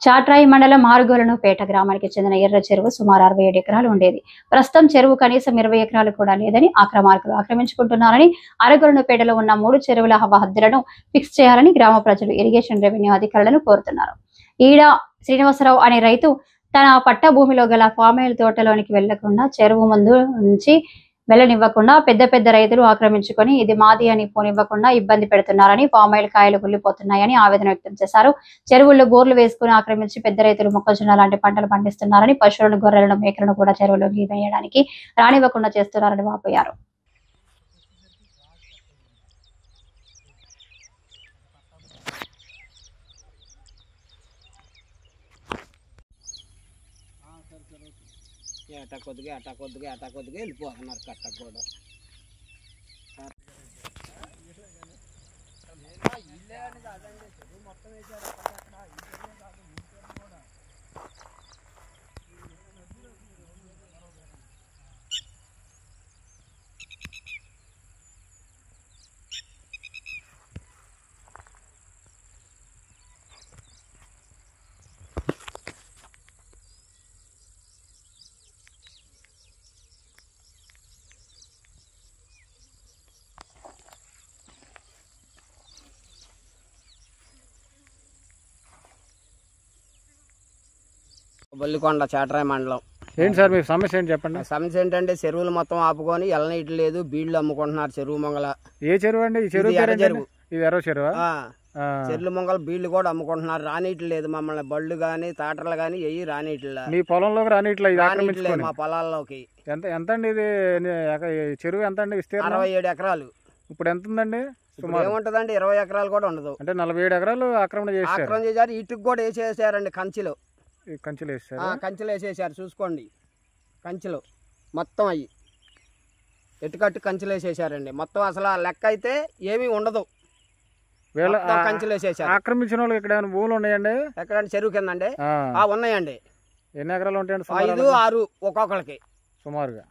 చాట్రాయి మండలం ఆరుగోలనుపేట గ్రామానికి చెందిన ఎర్ర చెరువు సుమారు 67 ఎకరాలు ఉండేది. ప్రస్తుతం చెరువు కనీసం 20 ఎకరాలు కూడా లేదని ఆక్రమార్కులు ఆక్రమించుకుంటున్నారని, ఆరుగోలనుపేటలో ఉన్న 3 చెరువుల హద్దులను ఫిక్స్ చేయాలని గ్రామ ప్రజలు ఇరిగేషన్ రెవెన్యూ అధికారులను కోరుతున్నారు. ఈడ శ్రీనివాసరావు అనే రైతు తన పట్టా భూమిలో గల పామాయిల్ తోటలోనికి వెళ్లకుండా చెరువు ముందు నుంచి వెళ్లనివ్వకుండా పెద్ద రైతులు ఆక్రమించుకొని ఇది మాది అని పోనివ్వకుండా ఇబ్బంది పెడుతున్నారని, పామాయిల్ కాయలు కుళ్లిపోతున్నాయని ఆవేదన వ్యక్తం చేశారు. చెరువుల్లో బోర్లు వేసుకుని ఆక్రమించి పెద్ద రైతులు మొక్కజొన్న లాంటి పంటలు పండిస్తున్నారని, పశువులను, గొర్రెలను, మేకలను కూడా చెరువులోకి వేయడానికి రానివ్వకుండా చేస్తున్నారని వాపోయారు. అటా కొద్దిగా వెళ్ళిపోతున్నారు కట్ట కూడా. బొల్లికొండ చాట్రాయి మండలం. ఏంటి సార్ మీ సమస్య ఏంటి చెప్పండి. సమస్య ఏంటంటే చెరువులు మొత్తం ఆపుకొని ఎల్లనీటి లేదు, బీళ్లు అమ్ముకుంటున్నారు చెరువు మంగళ. ఏ చెరువు అండి? ఈ చెరువు ఎర్ర చెరువు. ఇది ఎర్ర చెరువు. చెరువుల మంగళ బీళ్లు కూడా అమ్ముకుంటున్నారు. రానీటి లేదు, మమ్మల్ని బళ్ళు గాని తాటర్లు గాని ఎయ్యి రానీటిలా. మీ పొలంలోకి రానీట్లేదు. మా పొలాల్లోకి ఎంత అండి ఇది చెరువు? ఎంత అండి విస్తీర్ణం? 67 ఎకరాలు. ఇప్పుడు ఎంత ఉందండి? ఏముంటదండి, 20 ఎకరాలు కూడా ఉండదు. అంటే 47 ఎకరాలు ఆక్రమణ చేశారు. ఇటుకు కూడా వేసేసారండి కంచెలు. కంచెలు వేసారు. కంచెలు వేసేసారు, చూసుకోండి. కంచెలు మొత్తం అయ్యి ఎటుకట్టు కంచెలు వేసేసారండి. మొత్తం అసలు లెక్క అయితే ఏమీ ఉండదు. కంచెలు వేసేసారు. ఆక్రమించిన వాళ్ళు ఇక్కడ భూములు ఉన్నాయండి? ఎక్కడండి? చెరువు కిందండి. ఉన్నాయండి. ఎన్ని ఎకరాలు ఉంటాయండి? 5, 6 ఒక్కొక్కరికి సుమారుగా.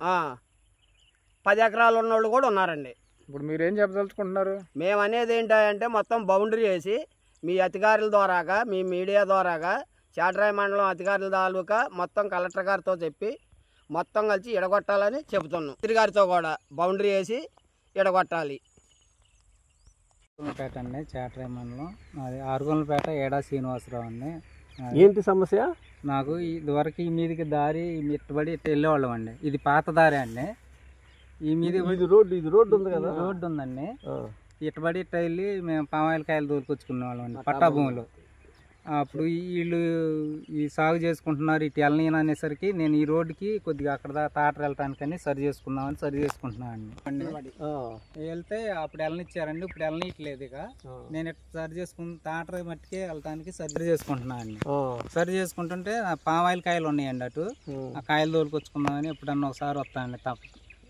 10 ఎకరాలు ఉన్న వాళ్ళు కూడా ఉన్నారండి. ఇప్పుడు మీరు ఏం చెప్పదలుచుకుంటున్నారు? మేము అనేది ఏంటంటే మొత్తం బౌండరీ వేసి మీ అధికారుల ద్వారాగా, మీ మీడియా ద్వారాగా, చాట్రాయి మండలం అధికారుల తాలూకా మొత్తం కలెక్టర్ గారితో చెప్పి మొత్తం కలిసి ఎడగొట్టాలని చెబుతున్నాం. మంత్రి గారితో కూడా బౌండరీ వేసి ఎడగొట్టాలి. పేట అండి, చాట్రాయి మండలం. అది ఆరుగోలపేట ఏడా శ్రీనివాసరావు అండి. ఏంటి సమస్య? నాకు ఇదివరకు ఈ మీదికి దారి ఇట్టుబడి ఇట్టు వెళ్ళేవాళ్ళం అండి. ఇది పాత దారి అండి. ఈ మీది రోడ్డు ఉంది కదా? రోడ్డు ఉందండి. ఇట్టుబడి ఇట్ట వెళ్ళి మేము పామాయిల్ కాయలు దూరుకొచ్చుకునే వాళ్ళం అండి పట్టా భూమిలో. అప్పుడు వీళ్ళు ఈ సాగు చేసుకుంటున్నారు ఇటు వెళ్ళనీయను అనేసరికి నేను ఈ రోడ్డుకి కొద్దిగా అక్కడ తాటరు వెళ్ళటానికని సరి చేసుకుంటున్నాను అండి. వెళ్తే అప్పుడు వెళ్ళనిచ్చారండి, ఇప్పుడు వెళ్ళనీయట్లేదు. ఇక నేను ఇట్లా సరి చేసుకుని తాటర మట్టికే వెళ్ళటానికి సరి చేసుకుంటున్నాను అండి. సరి చేసుకుంటుంటే పామాయిల్ కాయలు ఉన్నాయండి అటు. ఆ కాయలు తోలుకొచ్చుకుందామని ఎప్పుడన్నా ఒకసారి వస్తానండి.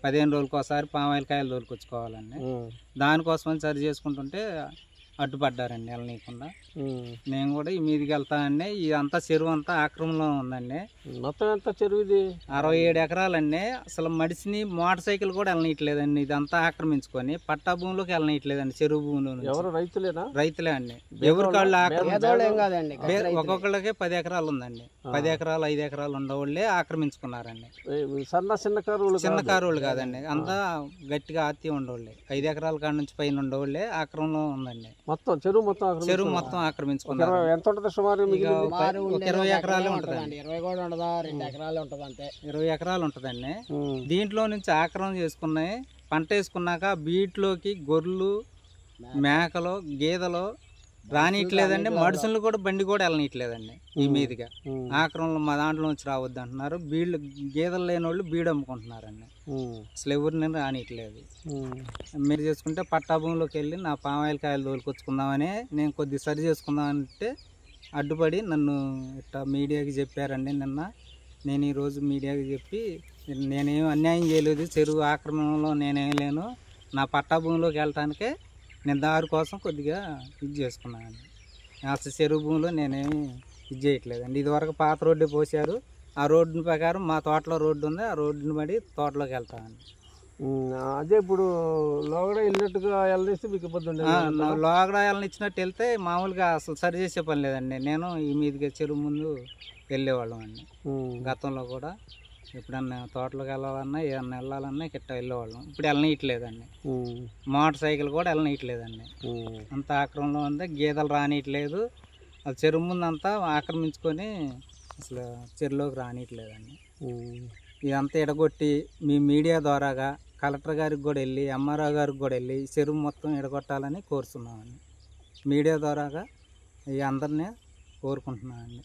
15 రోజులకు ఒకసారి పామాయిల్ కాయలు తోలుకొచ్చుకోవాలండి. దానికోసమని సరి చేసుకుంటుంటే అడ్డుపడ్డారండి వెళ్ళనీయకుండా. నేను కూడా ఈ మీదికి వెళ్తానండి. ఇదంతా చెరువు అంతా ఆక్రమణలో ఉందండి. మొత్తం ఎంత చెరువు ఇది? 67 ఎకరాలండి. అసలు మడిసిని మోటార్ సైకిల్ కూడా వెళ్ళనీయట్లేదండి. ఇదంతా ఆక్రమించుకొని పట్టా భూమిలోకి వెళ్ళనీయట్లేదండి. చెరువు భూమిలో ఎవరు రైతులే అండి. ఎవరి కాళ్ళు ఒక్కొక్కళ్ళకే 10 ఎకరాలు ఉందండి. 10 ఎకరాలు 5 ఎకరాలు ఉండేవాళ్ళే ఆక్రమించుకున్నారండి. చిన్న కారువాళ్ళు కాదండి, అంతా గట్టిగా ఆత్తి ఉండేవాళ్ళే. 5 ఎకరాల కాడ నుంచి పైన ఉండేవాళ్ళే ఆక్రమణలో ఉందండి. చెరువు మొత్తం ఆక్రమించుకున్నారు. ఎంత ఉంటుంది సుమారు? 20 ఎకరాలే ఉంటుంది. 20 కూడా ఉండదా, 2 ఎకరాలు ఉంటుంది అంతే. 20 ఎకరాలు ఉంటుందండి. దీంట్లో నుంచి ఆక్రమణ చేసుకున్నాయి. పంట వేసుకున్నాక బీట్లోకి గొర్రెలు, మేకలు, గేదెలు రానియట్లేదండి. మనుషులు కూడా బండి కూడా వెళ్ళనీయట్లేదండి. ఈ మీదుగా ఆక్రమణలు మా దాంట్లో నుంచి రావద్దు అంటున్నారు. బీళ్ళు గేదెలు లేని వాళ్ళు బీడు అమ్ముకుంటున్నారండి. అసలు ఎవరిని రానియట్లేదు. మీరు చేసుకుంటే పట్టా భూమిలోకి వెళ్ళి నా పామాయిల్ కాయలు తోలుకొచ్చుకుందామని నేను కొద్దిగా సరి చేసుకుందామంటే అడ్డుపడి నన్ను ఇట్లా మీడియాకి చెప్పారండి. నిన్న నేను ఈరోజు మీడియాకి చెప్పి నేనేం అన్యాయం చేయలేదు, చెరువు ఆక్రమణలో నేనేం లేను, నా పట్టా భూమిలోకి వెళ్ళటానికే నేను దారి కోసం కొద్దిగా ఇది చేసుకున్నాను. అసలు చెరువు భూమిలో నేనేమి ఇది చేయట్లేదండి. ఇదివరకు పాత రోడ్డు పోసారు. ఆ రోడ్డు ప్రకారం మా తోటలో రోడ్డు ఉంది, ఆ రోడ్డుని బడి తోటలోకి వెళ్తామండి. అదే ఇప్పుడు లోగడ వెళ్ళినట్టుగా వెళ్ళేస్తే మీకు ఇబ్బంది ఉండేది. లోగడాయాలను ఇచ్చినట్టు వెళ్తే మామూలుగా అసలు సరి చేసే పని లేదండి. నేను ఈ మీదిగా చెరువు ముందు వెళ్ళేవాళ్ళం అండి. గతంలో కూడా ఎప్పుడన్నా తోటలోకి వెళ్ళాలన్నా ఏమన్నా వెళ్ళాలన్నా గిట్ట వెళ్ళేవాళ్ళం. ఇప్పుడు వెళ్ళనీయట్లేదండి. మోటార్ సైకిల్ కూడా వెళ్ళనీయట్లేదండి. అంత ఆక్రమంలో ఉంది. గీదలు రానియట్లేదు. అది చెరువు ముందు అంతా ఆక్రమించుకొని అసలు చెరువులోకి రానియట్లేదండి. ఇదంతా ఎడగొట్టి మీ మీడియా ద్వారాగా కలెక్టర్ గారికి కూడా వెళ్ళి ఎంఆర్ఓ గారికి కూడా వెళ్ళి చెరువు మొత్తం ఎడగొట్టాలని కోరుతున్నామండి. మీడియా ద్వారాగా ఈ అందరినీ కోరుకుంటున్నామండి.